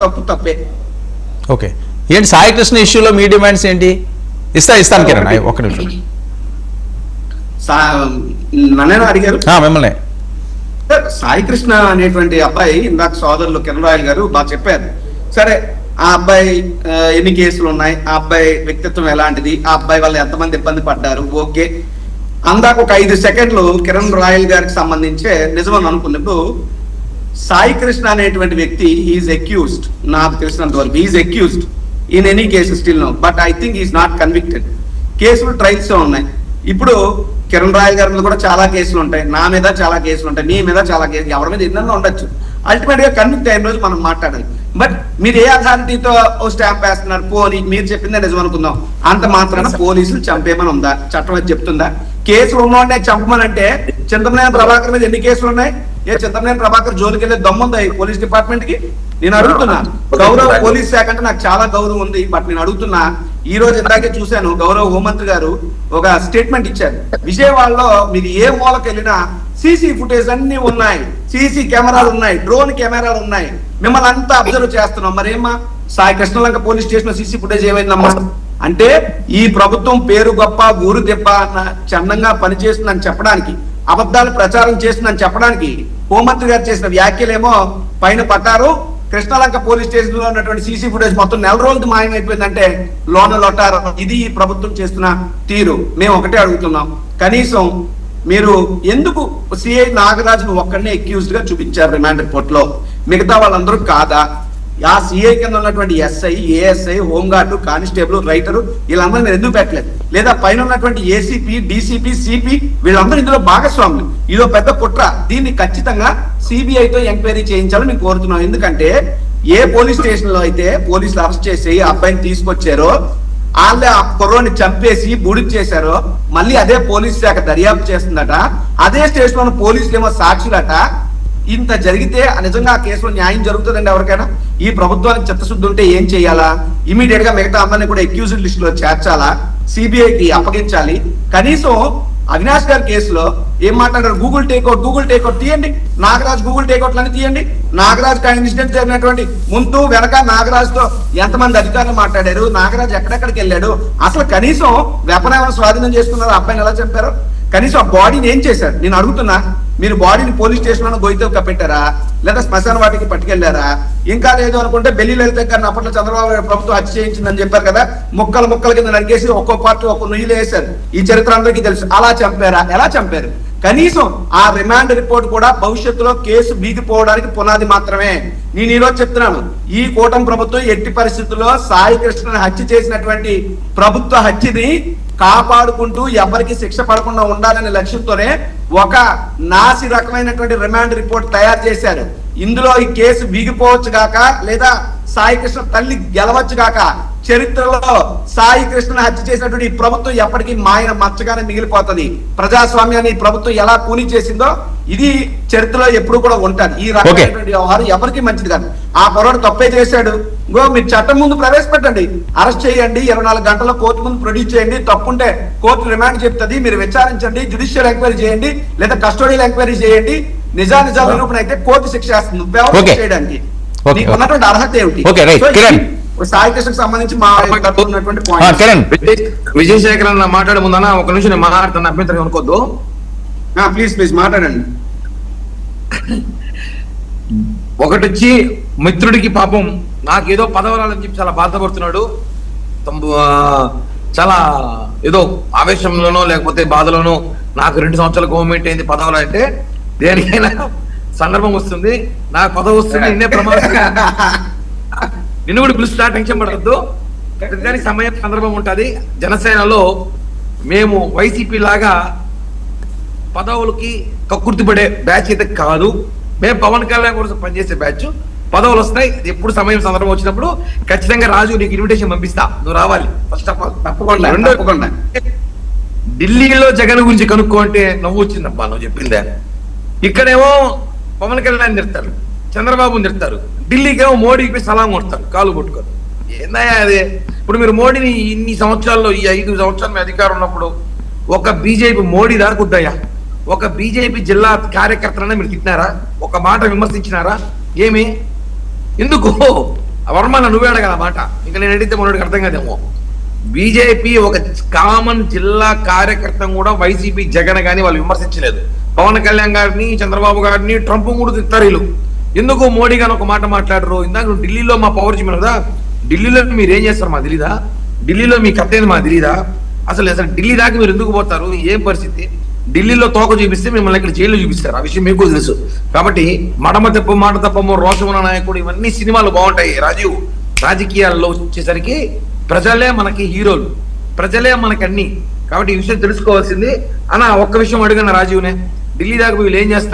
తప్పే. ఓకే, ఏంటి సాయి కృష్ణ ఇష్యూలో మీ డిమాండ్స్ ఏంటి? ఇస్తాను కిరణ్, ఒక్క నిమిషం. నన్నేనా అడిగారు? మిమ్మల్ని. సాయి కృష్ణ అనేటువంటి అబ్బాయి ఇందాక సోదరులు కిరణ్ రాయల్ గారు బాగా చెప్పారు. సరే, ఆ అబ్బాయి ఎన్ని కేసులు ఉన్నాయి, ఆ అబ్బాయి వ్యక్తిత్వం ఎలాంటిది, ఆ అబ్బాయి వాళ్ళు ఎంతమంది ఇబ్బంది పడ్డారు, ఓకే. అందాక ఒక 5 సెకండ్లు కిరణ్ రాయల్ గారికి సంబంధించే నిజమని అనుకున్నప్పుడు, సాయి కృష్ణ అనేటువంటి వ్యక్తి ఈజ్ అక్యూజ్డ్, నాకు తెలిసినంత వరకు is accused in any case still no, but I think is not convicted. కేసులు ట్రయల్స్ ఉన్నాయి. ఇప్పుడు కిరణ్ రాయల్ గారి మీద కూడా చాలా కేసులు ఉంటాయి, నా మీద చాలా కేసులు ఉంటాయి, నీ మీద చాలా కేసులు, ఎవరి మీద ఎన్నో ఉండొచ్చు. అల్టిమేట్ గా కన్విక్ట్ అయిన రోజు మనం మాట్లాడాలి. బట్ మీరు ఏ అథారిటీతో స్టాంప్ వేస్తున్నారు? పోనీ మీరు చెప్పిందే నిజం అనుకుందాం, అంత మాత్రాన పోలీసులు చంపేమని ఉందా? చట్టం అది చెప్తుందా? కేసులు ఉన్నోడే చంపమనంటే చింతమనేని ప్రభాకర్ మీద ఎన్ని కేసులు ఉన్నాయి? ఏ చింతమనేని ప్రభాకర్ జోలికి వెళ్ళే దమ్ముందా ఈ పోలీస్ డిపార్ట్మెంట్ కి? నేను అడుగుతున్నా. గౌరవ పోలీస్ శాఖ అంటే నాకు చాలా గౌరవం ఉంది, బట్ నేను అడుగుతున్నా. ఈ రోజు ఇందాకే చూశాను, గౌరవ హోంమంత్రి గారు ఒక స్టేట్మెంట్ ఇచ్చారు. విజయవాడలో మీరు ఏ మూలకి వెళ్ళినా సీసీ ఫుటేజ్ అన్ని ఉన్నాయి, సీసీ కెమెరాలు ఉన్నాయి, డ్రోన్ కెమెరాలు ఉన్నాయి, మిమ్మల్ని అంతా అబ్జర్వ్ చేస్తున్నాం. మరేమ్మా Sai Krishnalanka police station CC footage ఏమైందమ్మా? అంటే ఈ ప్రభుత్వం పేరు గొప్ప ఊరు దెబ్బ అన్న చందంగా పనిచేస్తుందని చెప్పడానికి, అబద్ధాలు ప్రచారం చేస్తుందని చెప్పడానికి హోంమంత్రి గారు చేసిన వ్యాఖ్యలేమో పైన పట్టారు. కృష్ణలంక పోలీస్ స్టేషన్ లో ఉన్నటువంటి సీసీ ఫుటేజ్ మొత్తం 4 రోజులు మాయమైపోయిందంటే లోన లొట్టారు. ఇది ఈ ప్రభుత్వం చేస్తున్న తీరు. మేము ఒకటే అడుగుతున్నాం, కనీసం మీరు ఎందుకు సిఐ నాగరాజును ఒక్కడనే అక్యూజ్డ్ గా చూపించారు రిమాండ్ రిపోర్ట్ లో, మిగతా వాళ్ళందరూ కాదా? ఆ సిఐ కింద ఉన్నటువంటి SI, ASI, home guard, constable, writer వీళ్ళందరూ మీరు ఎందుకు పెట్టలేదు? లేదా పైన ఉన్నటువంటి ఏసీపీ, డీసీపీ, సిపి వీళ్ళందరూ ఇందులో భాగస్వాములు. ఇదో పెద్ద కుట్ర. దీన్ని ఖచ్చితంగా సిబిఐతో ఎంక్వైరీ చేయించాలని మేము కోరుతున్నాం. ఎందుకంటే ఏ పోలీస్ స్టేషన్ లో అయితే పోలీసులు అరెస్ట్ చేసి ఆ అబ్బాయిని తీసుకొచ్చారో, వాళ్ళే ఆ కుర్రోని చంపేసి బూడిద చేశారో, మళ్ళీ అదే పోలీస్ శాఖ దర్యాప్తు చేస్తుందట, అదే స్టేషన్ లో పోలీసులు ఏమో సాక్షులట. ఇంత జరిగితే నిజంగా ఆ కేసులో న్యాయం జరుగుతుందండి ఎవరికైనా? ఈ ప్రభుత్వానికి చిత్తశుద్ధి ఉంటే ఏం చేయాలా? ఇమీడియట్ గా మిగతా అందరినీ కూడా అక్యూజ్డ్ లిస్ట్ లో చేర్చాలా, సిబిఐకి అప్పగించాలి. కనీసం అవినాష్ గారి కేసులో ఏం మాట్లాడారు? గూగుల్ టేక్అవుట్ తీయండి, నాగరాజ్ గూగుల్ టేక్అవుట్లన్నీ తీయండి. నాగరాజ్ ఇన్సిడెంట్ జరిగినటువంటి ముందు వెనక నాగరాజ్ తో ఎంతమంది అధికారులు మాట్లాడారు, నాగరాజ్ ఎక్కడెక్కడికి వెళ్ళాడు, అసలు కనీసం వెపన్ ఏమైనా స్వాధీనం చేసుకున్నారు, అబ్బాయిని ఎలా చంపారు, కనీసం ఆ బాడీని ఏం చేశారు? నేను అడుగుతున్నా. మీరు బాడీని పోలీస్ స్టేషన్ లో గొయ్యితో కప్పెట్టారా, లేదా శ్మశాన వాటికి పట్టుకెళ్లారా? ఇంకా లేదు అనుకుంటే బెల్లి లలిత గారిని అప్పట్లో చంద్రబాబు ప్రభుత్వం హత్య చేయించిందని చెప్పారు కదా, ముక్కల కింద నరికేసి ఒక్కో పార్టీ ఒక్కో నుయ్యిలు వేశారు. ఈ చరిత్ర అందరికీ తెలుసు. అలా చంపారా? ఎలా చంపారు? కనీసం ఆ రిమాండ్ రిపోర్ట్ కూడా భవిష్యత్తులో కేసు బీగిపోవడానికి పునాది మాత్రమే. నేను ఈరోజు చెప్తున్నాను, ఈ కూటమి ప్రభుత్వం ఎట్టి పరిస్థితుల్లో సాయి కృష్ణని హత్య చేసినటువంటి ప్రభుత్వ హత్యని కాపాడుకుంటూ ఎవరికి శిక్ష పడకుండా ఉండాలనే లక్ష్యంతోనే ఒక నాసి రకమైనటువంటి రిమాండ్ రిపోర్ట్ తయారు చేశారు. ఇందులో ఈ కేసు బీగిపోవచ్చు గాక, లేదా సాయి కృష్ణ తల్లి గెలవచ్చు గాక, చరిత్రలో సాయి కృష్ణను హత్య చేసినటువంటి ఈ ప్రభుత్వం ఎప్పటికీ మాయన మచ్చగానే మిగిలిపోతుంది. ప్రజాస్వామ్యాన్ని ప్రభుత్వం ఎలా కూని చేసిందో ఇది చరిత్రలో ఎప్పుడు కూడా ఉంటుంది. ఈ రకమైనటువంటి వ్యవహారం ఎవరికి మంచిది కాదు. ఆ పొరపాటు తప్పే చేశాడు, మీరు చట్టం ముందు ప్రవేశపెట్టండి, అరెస్ట్ చేయండి, 24 గంటల్లో కోర్టు ముందు ప్రొడ్యూస్ చేయండి. తప్పుంటే కోర్టు రిమాండ్ చెప్తుంది, మీరు విచారించండి, జ్యుడిషియల్ ఎంక్వైరీ చేయండి, లేదా కస్టోడియల్ ఎంక్వైరీ చేయండి. నిజాల నిరూపణ అయితే కోర్టు శిక్ష వేస్తుంది చేయడానికి. నీకు ఉన్నటువంటి అర్హత ఏమిటి? సాయి కృష్ణకు సంబంధించి మా విజయశేఖర్ అన్న మాట్లాడే ముందన్న ఒక నిమిషం నేను మాట్లాడుతున్నా, అభ్యంతరం అనుకోద్దు. ప్లీజ్ మాట్లాడండి. ఒకటి వచ్చి మిత్రుడికి పాపం నాకేదో పదవరాలని చెప్పి చాలా బాధపడుతున్నాడు. చాలా ఏదో ఆవేశంలోనో లేకపోతే బాధలోనో నాకు 2 సంవత్సరాలు గవర్నమెంట్ అయింది పదవులు అంటే దేనికైనా సందర్భం వస్తుంది. నాకు పదవి వస్తుంది, నిన్నే ప్రమాదం, నిన్ను కూడా పిలుస్తా, టెన్షన్ పడద్దు. ప్రతిదానికి సమయం సందర్భం ఉంటుంది. జనసేనలో మేము వైసీపీ లాగా పదవులకి కక్కుర్తిపడే బ్యాచ్ అయితే కాదు. మేము పవన్ కళ్యాణ్ కోసం పనిచేసే బ్యాచ్. పదవులు వస్తాయి, ఎప్పుడు సమయం సందర్భం వచ్చినప్పుడు ఖచ్చితంగా రాజు నీకు ఇన్విటేషన్ పంపిస్తా, నువ్వు రావాలి. ఫస్ట్ ఆఫ్ ఆల్ తప్పకుండా. ఢిల్లీలో జగన్ గురించి కనుక్కో అంటే నవ్వు వచ్చిందబ్బా నువ్వు చెప్పిందే. ఇక్కడేమో పవన్ కళ్యాణ్ తిడతారు, చంద్రబాబు తిడతారు, ఢిల్లీకేమో మోడీకి సలాం కొడతారు కాలు కొట్టుకొని. ఏందయ్యా అదే? ఇప్పుడు మీరు మోడీని ఇన్ని సంవత్సరాల్లో, ఈ 5 సంవత్సరాలు మీ అధికారం ఉన్నప్పుడు ఒక బీజేపీ మోడీ దాకుద్దయ్యా, ఒక బీజేపీ జిల్లా కార్యకర్తలనే మీరు తిట్టినారా? ఒక మాట విమర్శించినారా? ఏమి? ఎందుకు వర్మ నువ్వే అడగల మాట, ఇంకా నేను అడిగితే మనోడికి అర్థం కాదేమో. బీజేపీ ఒక కామన్ జిల్లా కార్యకర్త కూడా వైసీపీ జగన్ గాని వాళ్ళు విమర్శించలేదు. పవన్ కళ్యాణ్ గారిని, చంద్రబాబు గారిని, ట్రంప్ కూడా తిట్టారు వీళ్ళు. ఎందుకు మోడీ గారు ఒక మాట మాట్లాడరు? ఇందాక నువ్వు ఢిల్లీలో మా పవర్ చెప్పిన కదా, ఢిల్లీలో మీరు ఏం చేస్తారు మా తెలీదా? ఢిల్లీలో మీ కథ ఏంది మా తెలీదా? అసలు ఢిల్లీ దాకా మీరు ఎందుకు పోతారు? ఏం పరిస్థితి? ఢిల్లీలో తోక చూపిస్తే మిమ్మల్ని ఇక్కడ జైల్లో చూపిస్తారు, ఆ విషయం మీకు తెలుసు. కాబట్టి మడమ తప్పు మాట తప్పము, రోషమున నాయకుడు, ఇవన్నీ సినిమాలు బాగుంటాయి రాజీవ్. రాజకీయాల్లో వచ్చేసరికి ప్రజలే మనకి హీరోలు, ప్రజలే మనకి అన్ని. కాబట్టి ఈ విషయం తెలుసుకోవాల్సింది. అన్న ఒక్క విషయం అడిగిన రాజీవ్నే, ఢిల్లీ దాకా వీళ్ళు ఏం చేస్తారు?